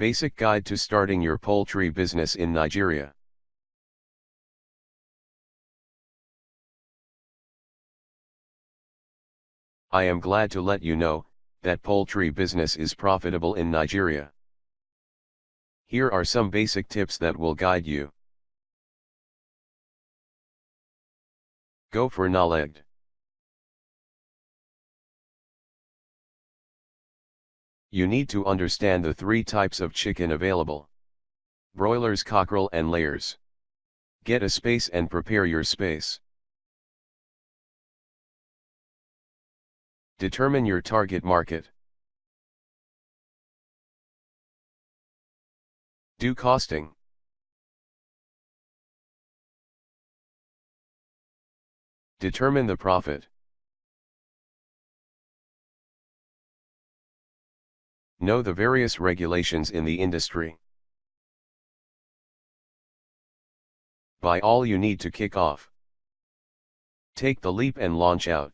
Basic Guide to Starting Your Poultry Business in Nigeria. I am glad to let you know that poultry business is profitable in Nigeria. Here are some basic tips that will guide you. Go for knowledge. You need to understand the 3 types of chicken available: broilers, cockerel and layers. Get a space and prepare your space. Determine your target market. Do costing. Determine the profit. Know the various regulations in the industry. Buy all you need to kick off. Take the leap and launch out.